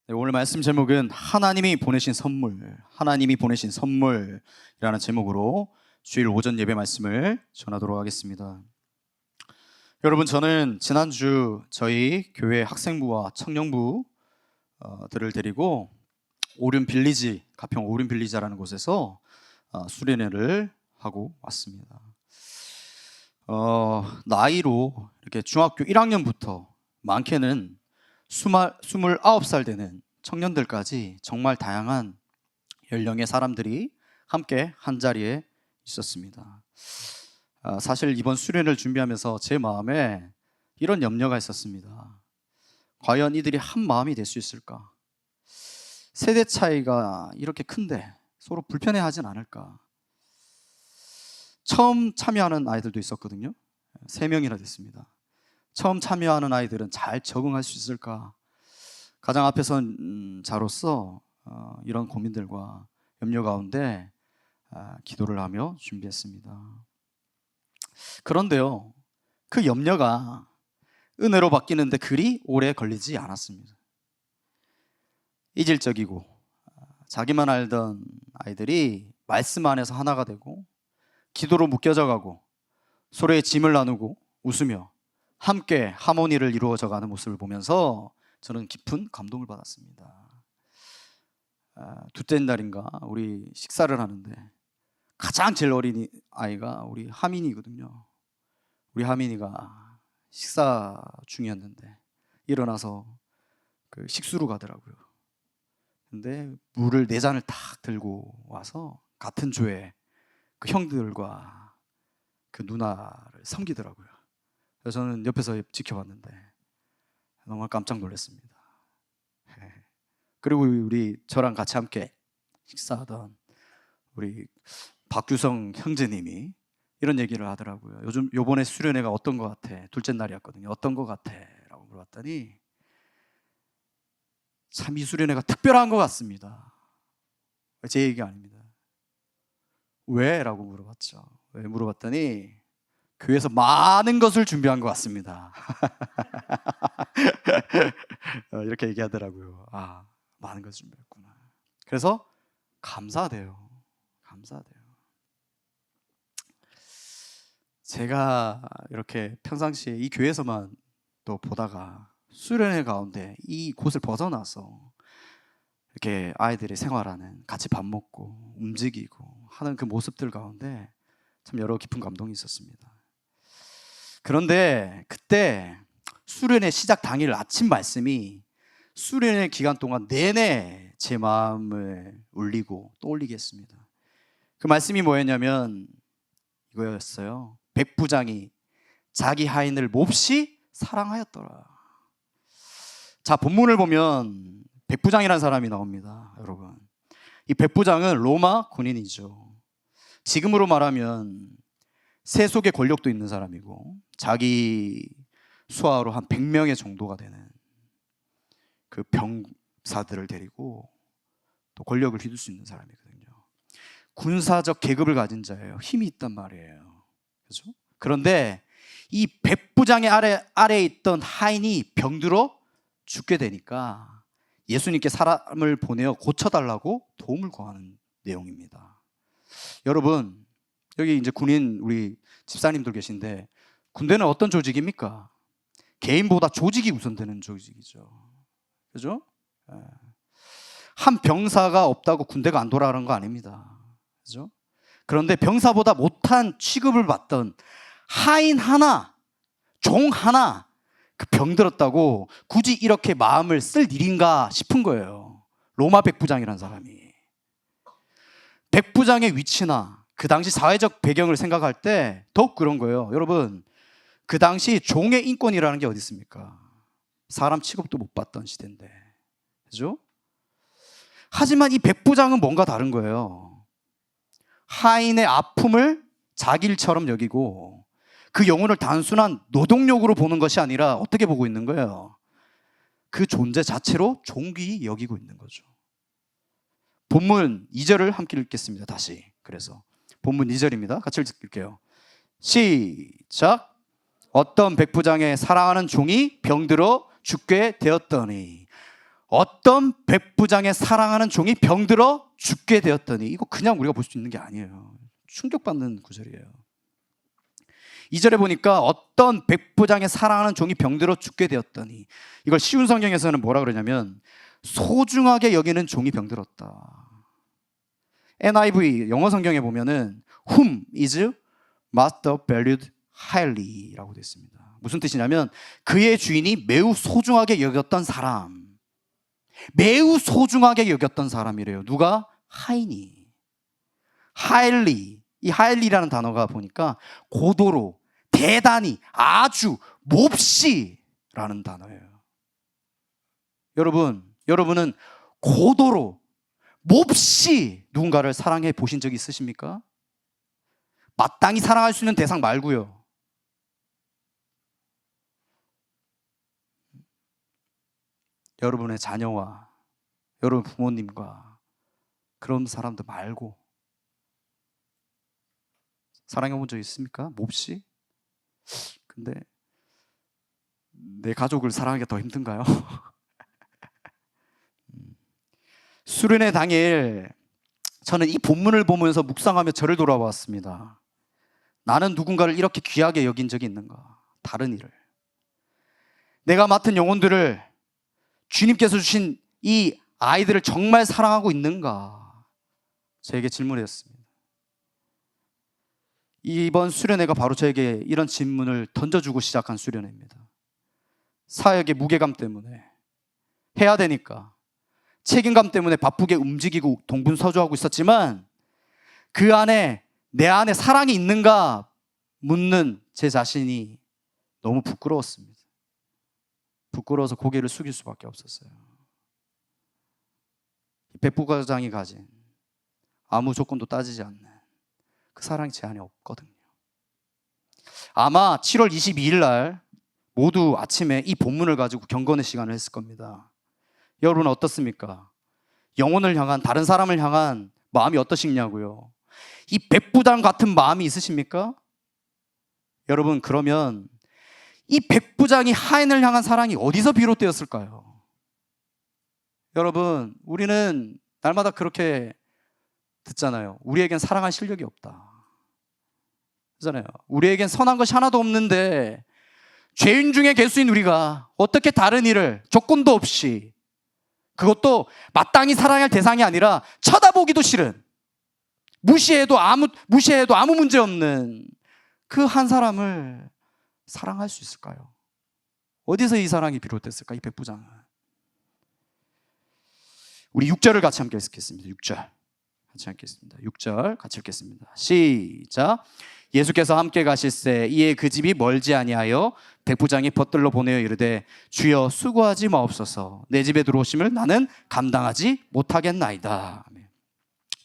네, 오늘 말씀 제목은 하나님이 보내신 선물이라는 제목으로 주일 오전 예배 말씀을 전하도록 하겠습니다. 여러분, 저는 지난주 저희 교회 학생부와 청년부 들을 데리고 가평 오륜빌리지라는 곳에서 수련회를 하고 왔습니다. 나이로 이렇게 중학교 1학년부터 많게는 29살 되는 청년들까지 정말 다양한 연령의 사람들이 함께 한자리에 있었습니다. 사실 이번 수련을 준비하면서 제 마음에 이런 염려가 있었습니다. 과연 이들이 한 마음이 될 수 있을까? 세대 차이가 이렇게 큰데 서로 불편해하진 않을까? 처음 참여하는 아이들도 있었거든요. 3명이나 됐습니다. 처음 참여하는 아이들은 잘 적응할 수 있을까? 가장 앞에 선 자로서 이런 고민들과 염려 가운데 기도를 하며 준비했습니다. 그런데요, 그 염려가 은혜로 바뀌는데 그리 오래 걸리지 않았습니다. 이질적이고 자기만 알던 아이들이 말씀 안에서 하나가 되고 기도로 묶여져 가고 서로의 짐을 나누고 웃으며 함께 하모니를 이루어져가는 모습을 보면서 저는 깊은 감동을 받았습니다. 둘째 날인가 우리 식사를 하는데 가장 제일 어린 아이가 우리 하민이거든요. 우리 하민이가 식사 중이었는데 일어나서 그 식수로 가더라고요. 근데 물을 4잔을 탁 들고 와서 같은 조에 그 형들과 그 누나를 섬기더라고요. 그래서 저는 옆에서 지켜봤는데 정말 깜짝 놀랐습니다. 그리고 저랑 같이 함께 식사하던 우리 박규성 형제님이 이런 얘기를 하더라고요. 요번에 수련회가 어떤 것 같아? 둘째 날이었거든요. 어떤 것 같아? 라고 물어봤더니 참 이 수련회가 특별한 것 같습니다. 제 얘기가 아닙니다. 왜? 라고 물어봤죠. 왜 물어봤더니 교회에서 많은 것을 준비한 것 같습니다. 이렇게 얘기하더라고요. 많은 것을 준비했구나. 그래서 감사돼요. 제가 이렇게 평상시에 이 교회에서만 또 보다가 수련회 가운데 이 곳을 벗어나서 이렇게 아이들이 생활하는, 같이 밥 먹고 움직이고 하는 그 모습들 가운데 참 여러 깊은 감동이 있었습니다. 그런데 그때 수련회 시작 당일 아침 말씀이 수련회 기간 동안 내내 제 마음을 울리고 떠올리게 했습니다. 그 말씀이 뭐였냐면 이거였어요. 백부장이 자기 하인을 몹시 사랑하였더라. 자, 본문을 보면 백부장이라는 사람이 나옵니다. 여러분, 이 백부장은 로마 군인이죠. 지금으로 말하면 세속의 권력도 있는 사람이고 자기 수하로 한 100명의 정도가 되는 그 병사들을 데리고 또 권력을 휘둘 수 있는 사람이거든요. 군사적 계급을 가진 자예요. 힘이 있단 말이에요. 그렇죠? 그런데 이 백부장의 아래에 있던 하인이 병들어 죽게 되니까 예수님께 사람을 보내어 고쳐달라고 도움을 구하는 내용입니다. 여러분, 여기 이제 군인 우리 집사님들 계신데 군대는 어떤 조직입니까? 개인보다 조직이 우선되는 조직이죠. 그죠? 한 병사가 없다고 군대가 안 돌아가는 거 아닙니다. 그죠? 그런데 병사보다 못한 취급을 받던 하인 하나, 종 하나 그 병들었다고 굳이 이렇게 마음을 쓸 일인가 싶은 거예요. 로마 백부장이라는 사람이. 백부장의 위치나 그 당시 사회적 배경을 생각할 때 더욱 그런 거예요. 여러분, 그 당시 종의 인권이라는 게 어디 있습니까? 사람 취급도 못 받던 시대인데, 그죠? 하지만 이 백부장은 뭔가 다른 거예요. 하인의 아픔을 자기 일처럼 여기고 그 영혼을 단순한 노동력으로 보는 것이 아니라 어떻게 보고 있는 거예요? 그 존재 자체로 존귀히 여기고 있는 거죠. 본문 2절을 함께 읽겠습니다. 다시. 그래서 본문 2절입니다. 같이 읽을게요. 시작. 어떤 백부장의 사랑하는 종이 병들어 죽게 되었더니 어떤 백부장의 사랑하는 종이 병들어 죽게 되었더니, 이거 그냥 우리가 볼 수 있는 게 아니에요. 충격받는 구절이에요. 2절에 보니까 어떤 백부장의 사랑하는 종이 병들어 죽게 되었더니, 이걸 쉬운 성경에서는 뭐라 그러냐면 소중하게 여기는 종이 병들었다. NIV 영어 성경에 보면은 whom is master valued highly 라고 되어 있습니다. 무슨 뜻이냐면 그의 주인이 매우 소중하게 여겼던 사람, 매우 소중하게 여겼던 사람이래요. 누가? 하인이. highly, 이 highly라는 단어가 보니까 고도로, 대단히, 아주, 몹시 라는 단어예요. 여러분은 고도로, 몹시 누군가를 사랑해 보신 적이 있으십니까? 마땅히 사랑할 수 있는 대상 말고요. 여러분의 자녀와 여러분 부모님과 그런 사람들 말고 사랑해 본 적 있습니까? 몹시? 근데 내 가족을 사랑하기가 더 힘든가요? 수련회 당일 저는 이 본문을 보면서 묵상하며 저를 돌아보았습니다. 나는 누군가를 이렇게 귀하게 여긴 적이 있는가? 다른 일을. 내가 맡은 영혼들을, 주님께서 주신 이 아이들을 정말 사랑하고 있는가? 저에게 질문했습니다. 이번 수련회가 바로 저에게 이런 질문을 던져주고 시작한 수련회입니다. 사역의 무게감 때문에, 해야 되니까, 책임감 때문에 바쁘게 움직이고 동분서주하고 있었지만 그 안에, 내 안에 사랑이 있는가 묻는 제 자신이 너무 부끄러웠습니다. 부끄러워서 고개를 숙일 수밖에 없었어요. 백부과장이 가진 아무 조건도 따지지 않는 그 사랑이 제 안에 없거든요. 아마 7월 22일 날 모두 아침에 이 본문을 가지고 경건의 시간을 했을 겁니다. 여러분은 어떻습니까? 영혼을 향한, 다른 사람을 향한 마음이 어떠시냐고요? 이 백부장 같은 마음이 있으십니까? 여러분, 그러면 이 백부장이 하인을 향한 사랑이 어디서 비롯되었을까요? 여러분, 우리는 날마다 그렇게 듣잖아요. 우리에겐 사랑할 실력이 없다. 그렇잖아요. 우리에겐 선한 것이 하나도 없는데 죄인 중에 괴수인 우리가 어떻게 다른 일을 조건도 없이, 그것도 마땅히 사랑할 대상이 아니라 쳐다보기도 싫은, 무시해도 아무 문제 없는 그 한 사람을 사랑할 수 있을까요? 어디서 이 사랑이 비롯됐을까? 이 백부장은. 우리 6절을 같이 함께 읽겠습니다. 6절 같이 읽겠습니다. 6절 같이 읽겠습니다. 시작. 예수께서 함께 가실새 이에 그 집이 멀지 아니하여 백부장이 벗들러 보내어 이르되 주여 수고하지 마옵소서, 내 집에 들어오심을 나는 감당하지 못하겠나이다.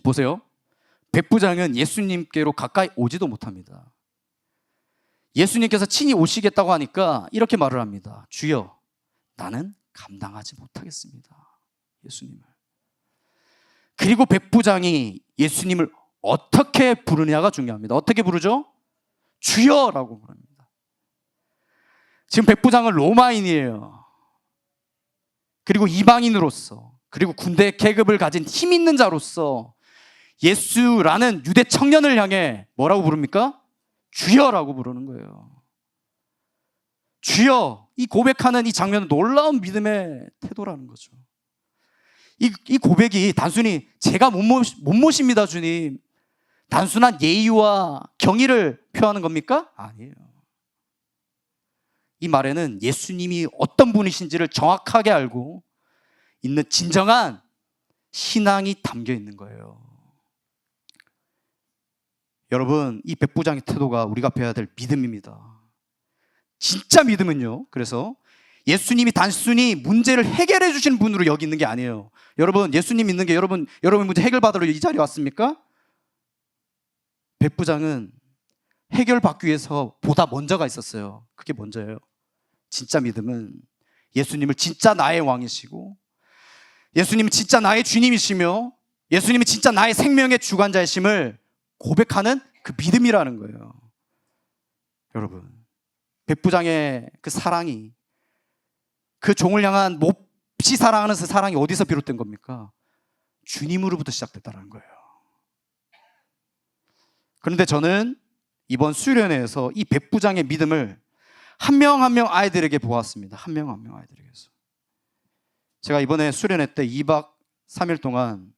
보세요. 백부장은 예수님께로 가까이 오지도 못합니다. 예수님께서 친히 오시겠다고 하니까 이렇게 말을 합니다. 주여, 나는 감당하지 못하겠습니다. 예수님을. 그리고 백부장이 예수님을 어떻게 부르냐가 중요합니다. 어떻게 부르죠? 주여라고 부릅니다. 지금 백부장은 로마인이에요. 그리고 이방인으로서, 그리고 군대 계급을 가진 힘 있는 자로서 예수라는 유대 청년을 향해 뭐라고 부릅니까? 주여라고 부르는 거예요. 주여, 이 고백하는 이 장면은 놀라운 믿음의 태도라는 거죠. 이 고백이 단순히 제가 못 모십니다 주님, 단순한 예의와 경의를 표하는 겁니까? 아니에요. 이 말에는 예수님이 어떤 분이신지를 정확하게 알고 있는 진정한 신앙이 담겨 있는 거예요. 여러분, 이 백부장의 태도가 우리가 배워야 될 믿음입니다. 진짜 믿음은요, 그래서 예수님이 단순히 문제를 해결해 주시는 분으로 여기 있는 게 아니에요. 여러분, 예수님 믿는 게 여러분 문제 해결받으러 이 자리에 왔습니까? 백부장은 해결받기 위해서 보다 먼저가 있었어요. 그게 먼저예요. 진짜 믿음은 예수님을 진짜 나의 왕이시고, 예수님이 진짜 나의 주님이시며, 예수님이 진짜 나의 생명의 주관자이심을 고백하는 그 믿음이라는 거예요. 여러분, 백부장의 그 사랑이 그 종을 향한 몹시 사랑하는 그 사랑이 어디서 비롯된 겁니까? 주님으로부터 시작됐다는 거예요. 그런데 저는 이번 수련회에서 이 백부장의 믿음을 한 명 한 명 아이들에게 보았습니다. 한 명 한 명 아이들에게서. 제가 이번에 수련회 때 2박 3일 동안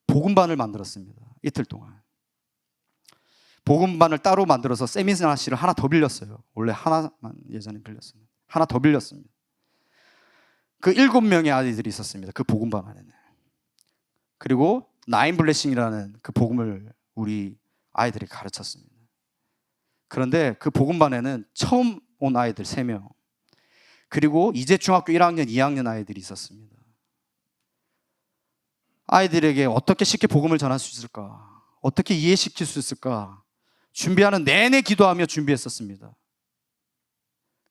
복음반을 만들었습니다. 이틀 동안. 복음반을 따로 만들어서 세미나실을 하나 더 빌렸어요. 원래 하나만 예전에 빌렸습니다. 하나 더 빌렸습니다. 그 7명의 아이들이 있었습니다. 그 복음반 안에는. 그리고 나인 블레싱이라는 그 복음을 우리 아이들이 가르쳤습니다. 그런데 그 복음반에는 처음 온 아이들 3명, 그리고 이제 중학교 1학년, 2학년 아이들이 있었습니다. 아이들에게 어떻게 쉽게 복음을 전할 수 있을까? 어떻게 이해시킬 수 있을까? 준비하는 내내 기도하며 준비했었습니다.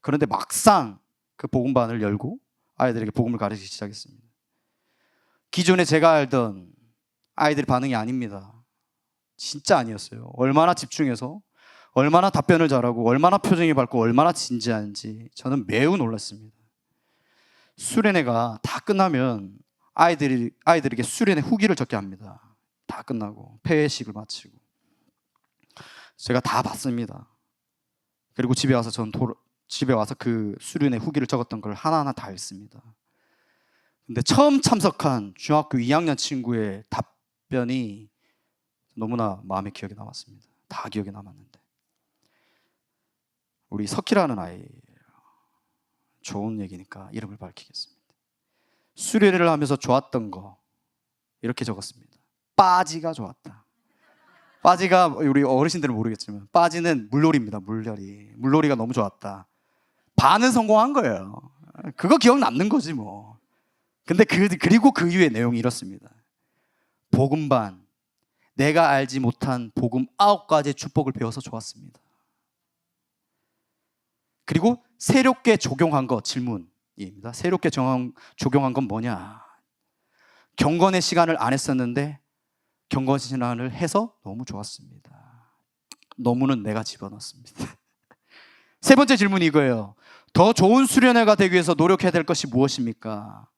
그런데 막상 그 복음반을 열고 아이들에게 복음을 가르치기 시작했습니다. 기존에 제가 알던 아이들 반응이 아닙니다. 진짜 아니었어요. 얼마나 집중해서, 얼마나 답변을 잘하고, 얼마나 표정이 밝고, 얼마나 진지한지 저는 매우 놀랐습니다. 수련회가 다 끝나면 아이들에게 수련회 후기를 적게 합니다. 다 끝나고 폐회식을 마치고 제가 다 봤습니다. 그리고 집에 와서 그 수련회 후기를 적었던 걸 하나하나 다 읽습니다. 근데 처음 참석한 중학교 2학년 친구의 답변이 너무나 마음에 기억에 남았습니다. 다 기억에 남았는데, 우리 석희라는 아이, 좋은 얘기니까 이름을 밝히겠습니다. 수련회를 하면서 좋았던 거 이렇게 적었습니다. 빠지가 좋았다. 빠지가 우리 어르신들은 모르겠지만 빠지는 물놀이입니다. 물놀이가 너무 좋았다. 반은 성공한 거예요. 그거 기억 남는 거지 뭐. 근데 그리고 그 이후의 내용이 이렇습니다. 복음반, 내가 알지 못한 복음 9가지의 축복을 배워서 좋았습니다. 그리고 새롭게 적용한 거, 질문입니다. 새롭게 적용한 건 뭐냐? 경건의 시간을 안 했었는데 경건 시간을 해서 너무 좋았습니다. 너무는 내가 집어넣습니다. 세 번째 질문이 이거예요. 더 좋은 수련회가 되기 위해서 노력해야 될 것이 무엇입니까?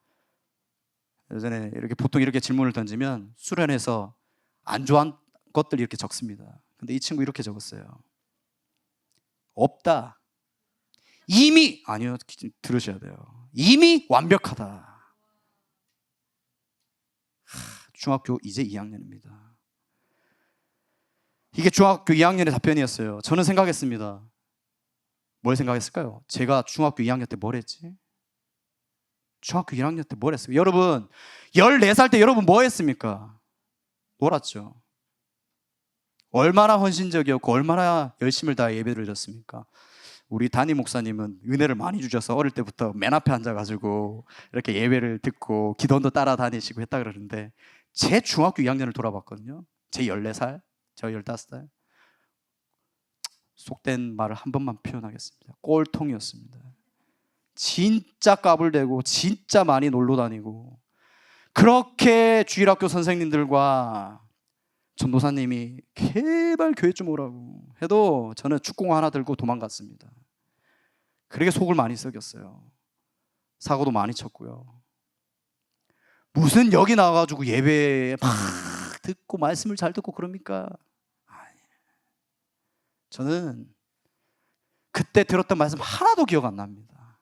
예전에 보통 이렇게 질문을 던지면 수련회에서 안 좋아한 것들 이렇게 적습니다. 근데 이 친구 이렇게 적었어요. 없다. 이미, 아니요, 들으셔야 돼요. 이미 완벽하다. 중학교 이제 2학년입니다. 이게 중학교 2학년의 답변이었어요. 저는 생각했습니다. 뭘 생각했을까요? 제가 중학교 2학년 때 뭘 했지? 중학교 1학년 때 뭘 했어요? 여러분, 14살 때 여러분 뭐 했습니까? 놀았죠. 얼마나 헌신적이었고 얼마나 열심을 다해 예배를 드렸습니까? 우리 담임 목사님은 은혜를 많이 주셔서 어릴 때부터 맨 앞에 앉아가지고 이렇게 예배를 듣고 기도원도 따라다니시고 했다 그러는데, 제 중학교 2학년을 돌아봤거든요. 제 14살, 저 15살. 속된 말을 한 번만 표현하겠습니다. 꼴통이었습니다. 진짜 까불대고 진짜 많이 놀러 다니고, 그렇게 주일학교 선생님들과 전도사님이 제발 교회 좀 오라고 해도 저는 축구공 하나 들고 도망갔습니다. 그렇게 속을 많이 썩였어요. 사고도 많이 쳤고요. 무슨 여기 나와가지고 예배 막 듣고 말씀을 잘 듣고 그럽니까? 저는 그때 들었던 말씀 하나도 기억 안 납니다.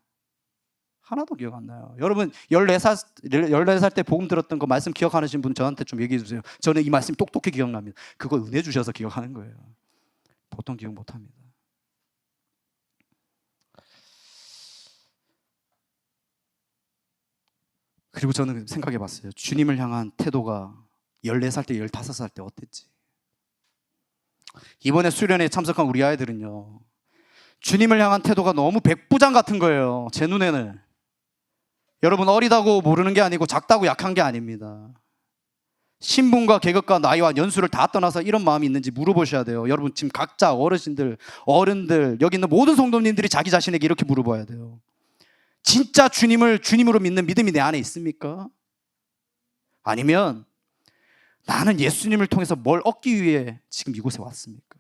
하나도 기억 안 나요. 여러분 14살 때 복음 들었던 거 말씀 기억하시는 분 저한테 좀 얘기해 주세요. 저는 이 말씀 똑똑히 기억납니다. 그거 은혜 주셔서 기억하는 거예요. 보통 기억 못 합니다. 그리고 저는 생각해 봤어요. 주님을 향한 태도가 14살 때 15살 때 어땠지? 이번에 수련회에 참석한 우리 아이들은요, 주님을 향한 태도가 너무 백부장 같은 거예요. 제 눈에는. 여러분, 어리다고 모르는 게 아니고 작다고 약한 게 아닙니다. 신분과 계급과 나이와 연수를 다 떠나서 이런 마음이 있는지 물어보셔야 돼요. 여러분 지금 각자 어르신들, 어른들, 여기 있는 모든 성도님들이 자기 자신에게 이렇게 물어봐야 돼요. 진짜 주님을 주님으로 믿는 믿음이 내 안에 있습니까? 아니면 나는 예수님을 통해서 뭘 얻기 위해 지금 이곳에 왔습니까?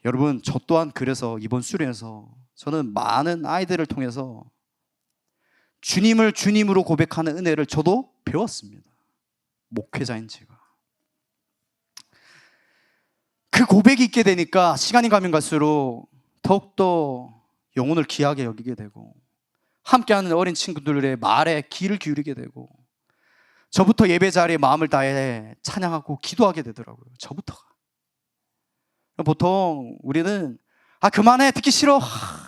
여러분, 저 또한 그래서 이번 수련에서 저는 많은 아이들을 통해서 주님을 주님으로 고백하는 은혜를 저도 배웠습니다. 목회자인 제가. 그 고백이 있게 되니까 시간이 가면 갈수록 더욱더 영혼을 귀하게 여기게 되고, 함께하는 어린 친구들의 말에 귀를 기울이게 되고, 저부터 예배 자리에 마음을 다해 찬양하고 기도하게 되더라고요. 저부터가. 보통 우리는 그만해, 듣기 싫어,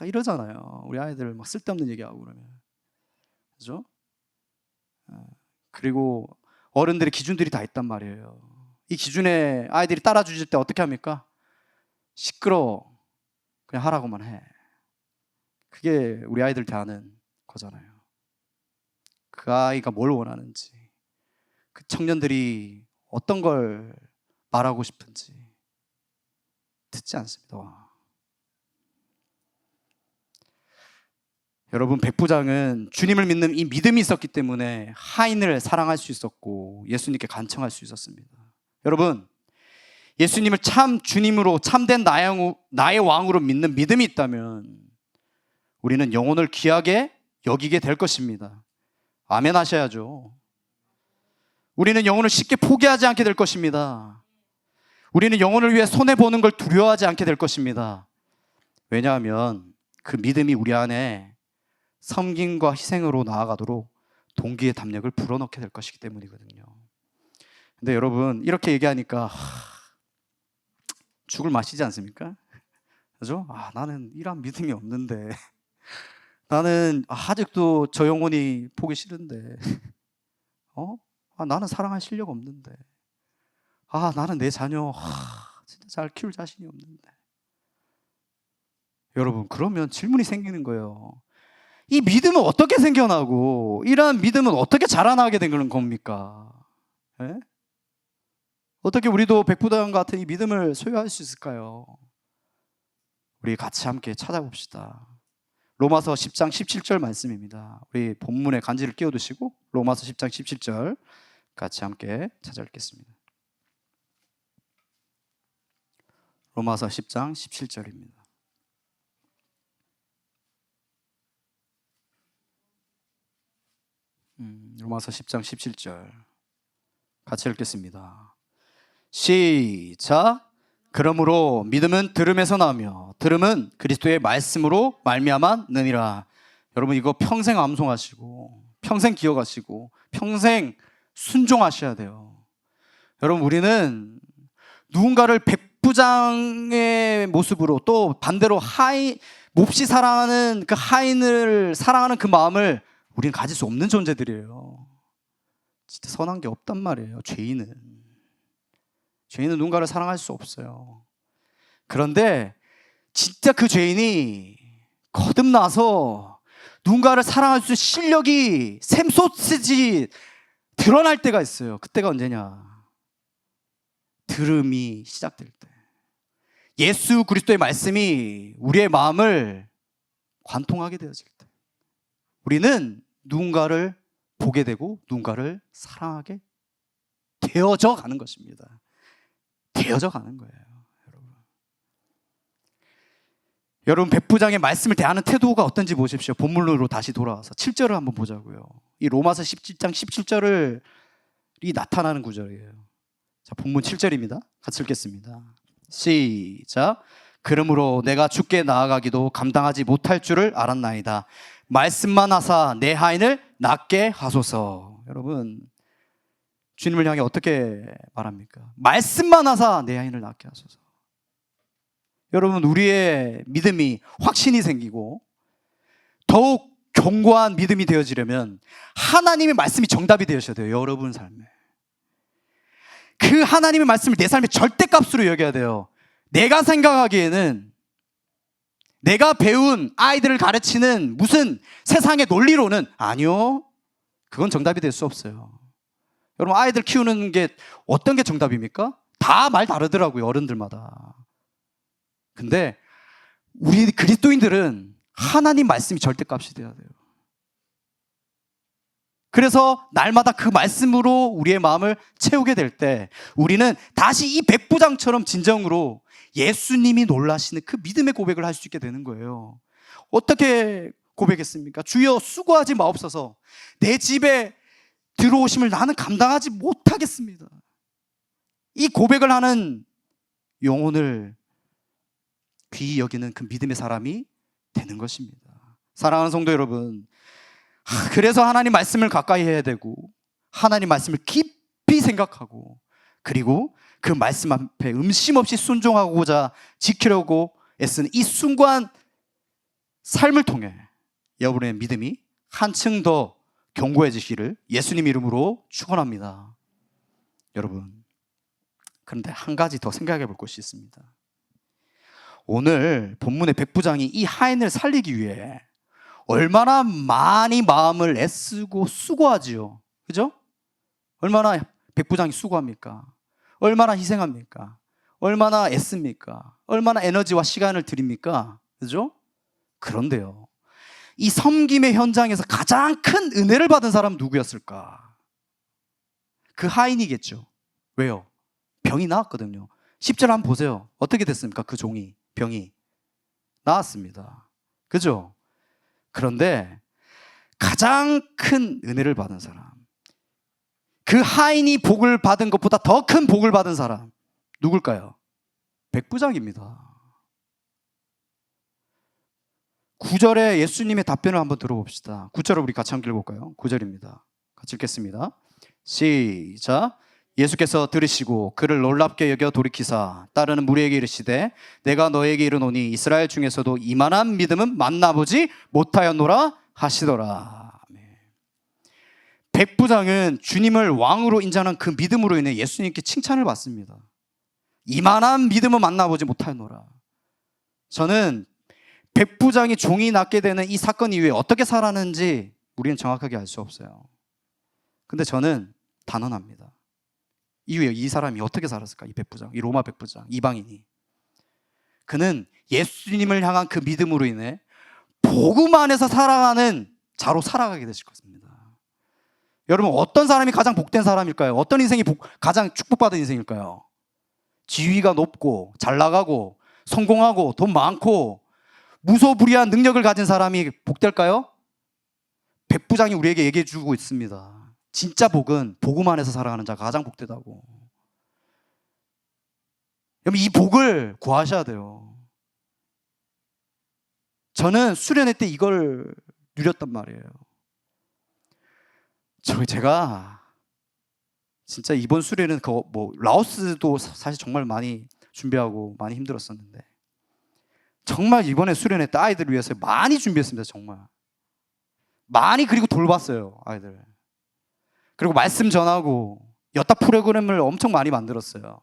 이러잖아요. 우리 아이들 막 쓸데없는 얘기하고 그러면. 그죠? 그리고 어른들의 기준들이 다 있단 말이에요. 이 기준에 아이들이 따라주실 때 어떻게 합니까? 시끄러워, 그냥 하라고만 해. 그게 우리 아이들 대하는 거잖아요. 그 아이가 뭘 원하는지, 그 청년들이 어떤 걸 말하고 싶은지 듣지 않습니다. 여러분, 백부장은 주님을 믿는 이 믿음이 있었기 때문에 하인을 사랑할 수 있었고 예수님께 간청할 수 있었습니다. 여러분, 예수님을 참 주님으로, 참된 나의 왕으로 믿는 믿음이 있다면 우리는 영혼을 귀하게 여기게 될 것입니다. 아멘 하셔야죠. 우리는 영혼을 쉽게 포기하지 않게 될 것입니다. 우리는 영혼을 위해 손해보는 걸 두려워하지 않게 될 것입니다. 왜냐하면 그 믿음이 우리 안에 섬김과 희생으로 나아가도록 동기의 담력을 불어넣게 될 것이기 때문이거든요. 근데 여러분, 이렇게 얘기하니까 죽을 맛이지 않습니까? 그죠? 나는 이런 믿음이 없는데, 나는 아직도 저 영혼이 보기 싫은데, 나는 사랑할 실력 없는데, 나는 내 자녀 진짜 잘 키울 자신이 없는데. 여러분, 그러면 질문이 생기는 거예요. 이 믿음은 어떻게 생겨나고, 이러한 믿음은 어떻게 자라나게 된 겁니까? 예? 어떻게 우리도 백부장 같은 이 믿음을 소유할 수 있을까요? 우리 같이 함께 찾아봅시다. 로마서 10장 17절 말씀입니다. 우리 본문에 간지를 끼워두시고 로마서 10장 17절 같이 함께 찾아읽겠습니다. 로마서 10장 17절입니다. 로마서 10장 17절 같이 읽겠습니다. 시작. 그러므로 믿음은 들음에서 나며 들음은 그리스도의 말씀으로 말미암았느니라. 여러분, 이거 평생 암송하시고 평생 기억하시고 평생 순종하셔야 돼요. 여러분, 우리는 누군가를 백부장의 모습으로, 또 반대로 몹시 사랑하는 그 하인을 사랑하는 그 마음을 우리는 가질 수 없는 존재들이에요. 진짜 선한 게 없단 말이에요. 죄인은 누군가를 사랑할 수 없어요. 그런데 진짜 그 죄인이 거듭나서 누군가를 사랑할 수 있는 실력이 샘솟듯이 드러날 때가 있어요. 그때가 언제냐? 들음이 시작될 때, 예수 그리스도의 말씀이 우리의 마음을 관통하게 되어질 때, 우리는 누군가를 보게 되고 누군가를 사랑하게 되어져 가는 것입니다. 되어져 가는 거예요. 여러분, 백부장의 말씀을 대하는 태도가 어떤지 보십시오. 본문으로 다시 돌아와서 7절을 한번 보자고요. 이 로마서 17장 17절이 나타나는 구절이에요. 자, 본문 7절입니다. 같이 읽겠습니다. 시작. 그러므로 내가 주께 나아가기도 감당하지 못할 줄을 알았나이다. 말씀만 하사 내 하인을 낫게 하소서. 여러분, 주님을 향해 어떻게 말합니까? 말씀만 하사 내 하인을 낫게 하소서. 여러분, 우리의 믿음이 확신이 생기고 더욱 견고한 믿음이 되어지려면 하나님의 말씀이 정답이 되어셔야 돼요. 여러분 삶에. 그 하나님의 말씀을 내 삶의 절대값으로 여겨야 돼요. 내가 생각하기에는, 내가 배운 아이들을 가르치는 무슨 세상의 논리로는 아니요, 그건 정답이 될 수 없어요. 여러분, 아이들 키우는 게 어떤 게 정답입니까? 다 말 다르더라고요, 어른들마다. 근데 우리 그리스도인들은 하나님 말씀이 절대값이 돼야 돼요. 그래서 날마다 그 말씀으로 우리의 마음을 채우게 될 때 우리는 다시 이 백부장처럼 진정으로 예수님이 놀라시는 그 믿음의 고백을 할 수 있게 되는 거예요. 어떻게 고백했습니까? 주여 수고하지 마옵소서. 내 집에 들어오심을 나는 감당하지 못하겠습니다. 이 고백을 하는 영혼을 귀히 여기는 그 믿음의 사람이 되는 것입니다. 사랑하는 성도 여러분, 그래서 하나님 말씀을 가까이 해야 되고 하나님 말씀을 깊이 생각하고 그리고 그 말씀 앞에 음심 없이 순종하고자 지키려고 애쓰는 이 숭고한 삶을 통해 여러분의 믿음이 한층 더 견고해지기를 예수님 이름으로 축원합니다. 여러분, 그런데 한 가지 더 생각해 볼 것이 있습니다. 오늘 본문의 백부장이 이 하인을 살리기 위해 얼마나 많이 마음을 애쓰고 수고하지요. 그죠? 얼마나 백부장이 수고합니까? 얼마나 희생합니까? 얼마나 애씁니까? 얼마나 에너지와 시간을 드립니까? 그죠? 그런데요, 이 섬김의 현장에서 가장 큰 은혜를 받은 사람 누구였을까? 그 하인이겠죠. 왜요? 병이 나았거든요. 10절 한번 보세요. 어떻게 됐습니까? 그 종이, 병이 나았습니다. 그죠? 그런데 가장 큰 은혜를 받은 사람, 그 하인이 복을 받은 것보다 더 큰 복을 받은 사람 누굴까요? 백부장입니다. 9절에 예수님의 답변을 한번 들어봅시다. 9절을 우리 같이 함께 읽어볼까요? 9절입니다. 같이 읽겠습니다. 시작. 예수께서 들으시고 그를 놀랍게 여겨 돌이키사 따르는 무리에게 이르시되 내가 너에게 이르노니 이스라엘 중에서도 이만한 믿음은 만나보지 못하였노라 하시더라. 백부장은 주님을 왕으로 인정한 그 믿음으로 인해 예수님께 칭찬을 받습니다. 이만한 믿음은 만나보지 못하였노라. 저는 백부장이 종이 낳게 되는 이 사건 이후에 어떻게 살았는지 우리는 정확하게 알 수 없어요. 근데 저는 단언합니다. 이후에 이 사람이 어떻게 살았을까? 이 백부장, 이 로마 백부장, 이방인이. 그는 예수님을 향한 그 믿음으로 인해 복음 안에서 살아가는 자로 살아가게 되실 것입니다. 여러분, 어떤 사람이 가장 복된 사람일까요? 어떤 인생이 가장 축복받은 인생일까요? 지위가 높고 잘 나가고 성공하고 돈 많고 무소불위한 능력을 가진 사람이 복될까요? 백부장이 우리에게 얘기해 주고 있습니다. 진짜 복은 복음 안에서 살아가는 자가 가장 복되다고. 여러분, 이 복을 구하셔야 돼요. 저는 수련회 때 이걸 누렸단 말이에요. 제가 진짜 이번 수련회는 라오스도 사실 정말 많이 준비하고 많이 힘들었었는데 정말 이번에 수련회 때 아이들을 위해서 많이 준비했습니다. 정말 많이, 그리고 돌봤어요, 아이들. 그리고 말씀 전하고 여타 프로그램을 엄청 많이 만들었어요.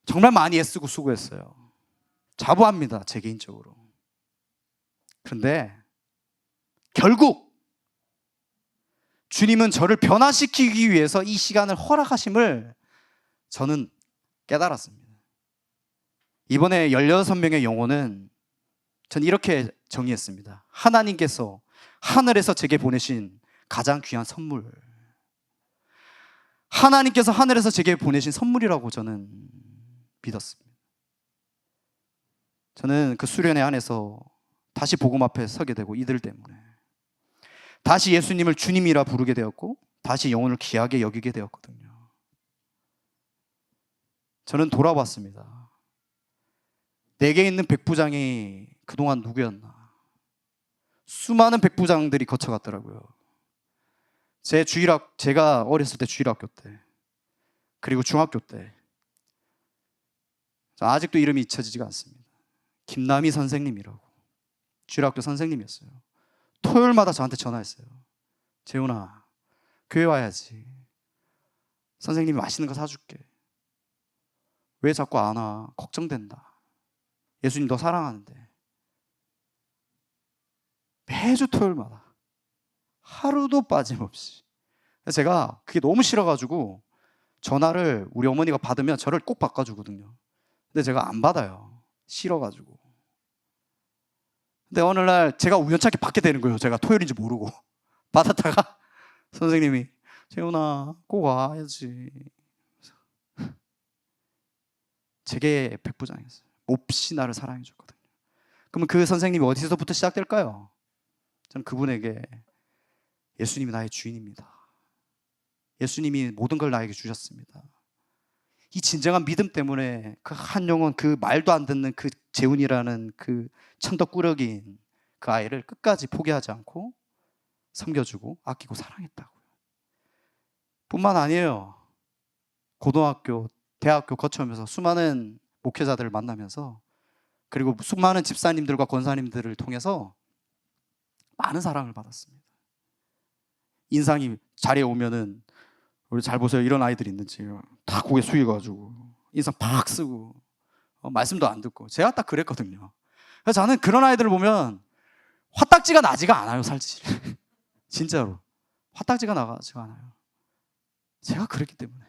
정말 많이 애쓰고 수고했어요. 자부합니다, 제 개인적으로. 그런데 결국 주님은 저를 변화시키기 위해서 이 시간을 허락하심을 저는 깨달았습니다. 이번에 16명의 영혼은 전 이렇게 정의했습니다. 하나님께서 하늘에서 제게 보내신 가장 귀한 선물, 하나님께서 하늘에서 제게 보내신 선물이라고 저는 믿었습니다. 저는 그 수련회 안에서 다시 복음 앞에 서게 되고 이들 때문에 다시 예수님을 주님이라 부르게 되었고 다시 영혼을 귀하게 여기게 되었거든요. 저는 돌아봤습니다. 내게 있는 백부장이 그동안 누구였나? 수많은 백부장들이 거쳐갔더라고요. 제가 어렸을 때 주일학교 때, 그리고 중학교 때, 아직도 이름이 잊혀지지가 않습니다. 김남희 선생님이라고, 주일학교 선생님이었어요. 토요일마다 저한테 전화했어요. 재훈아, 교회 와야지. 선생님이 맛있는 거 사줄게. 왜 자꾸 안 와? 걱정된다. 예수님 너 사랑하는데. 매주 토요일마다 하루도 빠짐없이. 제가 그게 너무 싫어가지고 전화를 우리 어머니가 받으면 저를 꼭 바꿔주거든요. 근데 제가 안 받아요. 싫어가지고. 근데 어느 날 제가 우연찮게 받게 되는 거예요. 제가 토요일인지 모르고 받았다가 선생님이 재훈아 꼭 와야지. 제게 백부장이었어요. 몹시 나를 사랑해 줬거든요. 그러면 그 선생님이 어디서부터 시작될까요? 저는 그분에게 예수님이 나의 주인입니다. 예수님이 모든 걸 나에게 주셨습니다. 이 진정한 믿음 때문에 그 한 영혼, 그 말도 안 듣는 그 재훈이라는 그 천덕꾸러기인 그 아이를 끝까지 포기하지 않고 섬겨주고 아끼고 사랑했다고요. 뿐만 아니에요. 고등학교, 대학교 거쳐오면서 수많은 목회자들을 만나면서 그리고 수많은 집사님들과 권사님들을 통해서 많은 사랑을 받았습니다. 인상이 자리에 오면은 우리 잘 보세요. 이런 아이들이 있는지 다 고개 숙여가지고 인상 팍 쓰고 말씀도 안 듣고 제가 딱 그랬거든요. 그래서 저는 그런 아이들을 보면 화딱지가 나지가 않아요. 사실 진짜로 화딱지가 나지가 않아요. 제가 그랬기 때문에.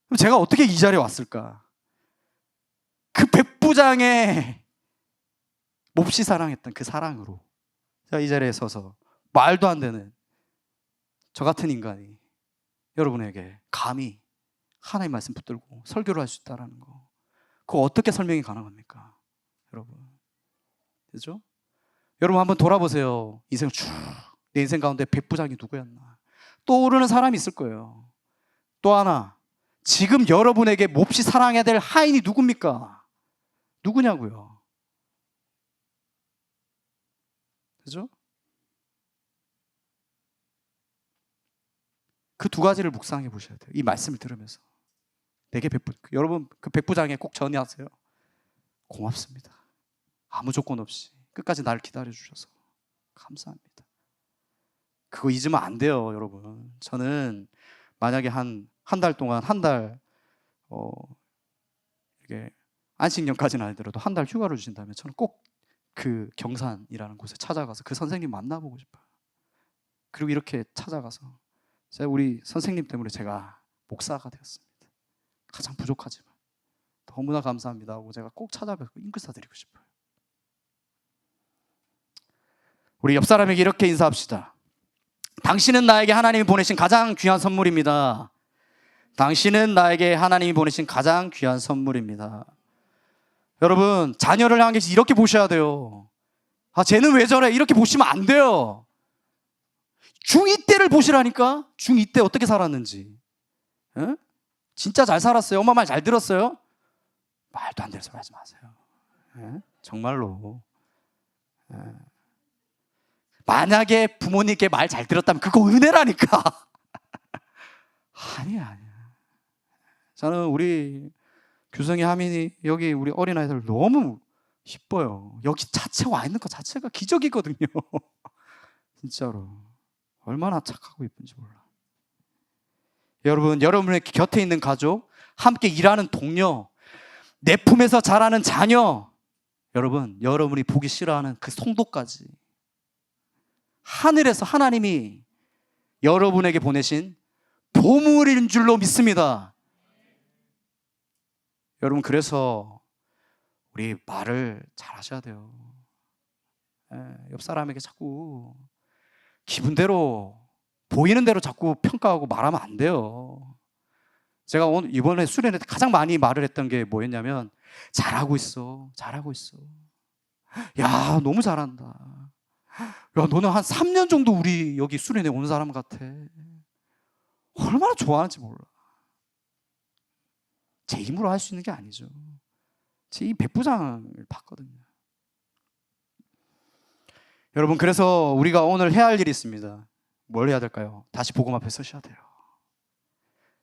그럼 제가 어떻게 이 자리에 왔을까? 그 백부장의 몹시 사랑했던 그 사랑으로 제가 이 자리에 서서 말도 안 되는 저 같은 인간이 여러분에게 감히 하나님 말씀 붙들고 설교를 할 수 있다는 거, 그거 어떻게 설명이 가능합니까? 여러분, 그죠? 여러분 한번 돌아보세요. 인생을 쭉, 내 인생 가운데 백부장이 누구였나? 떠오르는 사람이 있을 거예요. 또 하나, 지금 여러분에게 몹시 사랑해야 될 하인이 누굽니까? 누구냐고요? 그죠? 그 두 가지를 묵상해 보셔야 돼요. 이 말씀을 들으면서. 내게 여러분 그 백부장에 꼭 전해하세요. 고맙습니다. 아무 조건 없이 끝까지 나를 기다려 주셔서 감사합니다. 그거 잊으면 안 돼요, 여러분. 저는 만약에 한 달 동안 이게 안식년까지는 아니더라도 한 달 휴가를 주신다면 저는 꼭 그 경산이라는 곳에 찾아가서 그 선생님 만나보고 싶어요. 그리고 이렇게 찾아가서 우리 선생님 때문에 제가 목사가 되었습니다. 가장 부족하지만 너무나 감사합니다 하고 제가 꼭 찾아뵙고 인사드리고 싶어요. 우리 옆 사람에게 이렇게 인사합시다. 당신은 나에게 하나님이 보내신 가장 귀한 선물입니다. 당신은 나에게 하나님이 보내신 가장 귀한 선물입니다. 여러분, 자녀를 향해서 이렇게 보셔야 돼요. 아, 쟤는 왜 저래? 이렇게 보시면 안 돼요. 중2 때를 보시라니까. 중2 때 어떻게 살았는지. 에? 진짜 잘 살았어요? 엄마 말 잘 들었어요? 말도 안 되는 소리 하지 마세요. 에? 정말로. 에. 만약에 부모님께 말 잘 들었다면 그거 은혜라니까. 아니야. 저는 우리 규성이, 하민이, 여기 우리 어린아이들 너무 이뻐요. 여기 자체가 와 있는 것 자체가 기적이거든요. 진짜로. 얼마나 착하고 이쁜지 몰라. 여러분, 여러분의 곁에 있는 가족, 함께 일하는 동료, 내 품에서 자라는 자녀, 여러분, 여러분이 보기 싫어하는 그 송도까지 하늘에서 하나님이 여러분에게 보내신 보물인 줄로 믿습니다. 여러분, 그래서 우리 말을 잘 하셔야 돼요. 옆 사람에게 자꾸 기분대로, 보이는 대로 자꾸 평가하고 말하면 안 돼요. 제가 오늘 이번에 수련회 때 가장 많이 말을 했던 게 뭐였냐면, 잘하고 있어, 잘하고 있어. 야, 너무 잘한다. 야, 너는 한 3년 정도 우리 여기 수련회 온 사람 같아. 얼마나 좋아하는지 몰라. 제 힘으로 할 수 있는 게 아니죠. 제 이 백부장을 봤거든요. 여러분, 그래서 우리가 오늘 해야 할 일이 있습니다. 뭘 해야 될까요? 다시 복음 앞에 서셔야 돼요.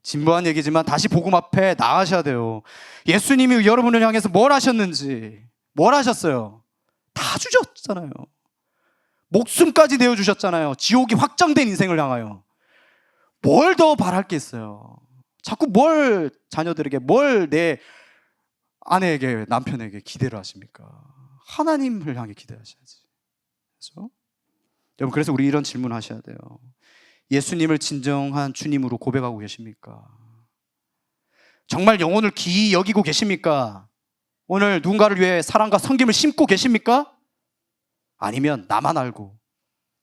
진부한 얘기지만 다시 복음 앞에 나가셔야 돼요. 예수님이 여러분을 향해서 뭘 하셨는지, 뭘 하셨어요? 다 주셨잖아요. 목숨까지 내어주셨잖아요. 지옥이 확정된 인생을 향하여. 뭘 더 바랄 게 있어요? 자꾸 뭘 자녀들에게, 뭘 내 아내에게, 남편에게 기대를 하십니까? 하나님을 향해 기대하셔야지. 그렇죠? 여러분, 그래서 우리 이런 질문 하셔야 돼요. 예수님을 진정한 주님으로 고백하고 계십니까? 정말 영혼을 기이 여기고 계십니까? 오늘 누군가를 위해 사랑과 섬김을 심고 계십니까? 아니면 나만 알고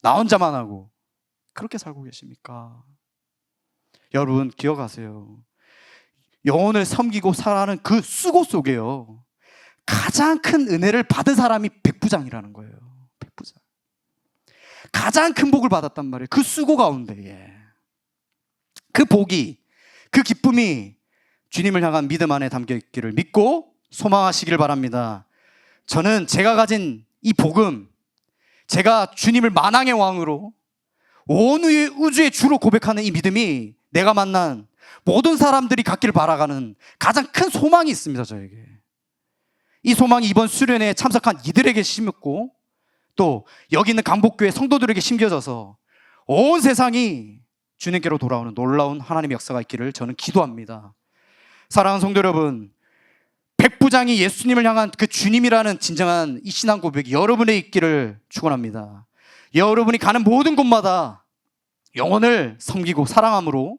나 혼자만 하고 그렇게 살고 계십니까? 여러분, 기억하세요. 영혼을 섬기고 살아가는 그 수고 속에요, 가장 큰 은혜를 받은 사람이 백부장이라는 거예요. 백부장. 가장 큰 복을 받았단 말이에요. 그 수고 가운데에. 그 복이, 그 기쁨이 주님을 향한 믿음 안에 담겨 있기를 믿고 소망하시길 바랍니다. 저는 제가 가진 이 복음, 제가 주님을 만왕의 왕으로 온 우주의 주로 고백하는 이 믿음이 내가 만난 모든 사람들이 갖기를 바라가는 가장 큰 소망이 있습니다. 저에게. 이 소망이 이번 수련회에 참석한 이들에게 심었고 또 여기 있는 강복교회 성도들에게 심겨져서 온 세상이 주님께로 돌아오는 놀라운 하나님의 역사가 있기를 저는 기도합니다. 사랑하는 성도 여러분, 백부장이 예수님을 향한 그 주님이라는 진정한 이 신앙 고백이 여러분의 있기를 축원합니다. 여러분이 가는 모든 곳마다 영혼을 섬기고 사랑함으로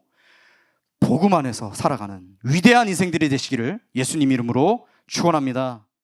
복음 안에서 살아가는 위대한 인생들이 되시기를 예수님 이름으로 축원합니다.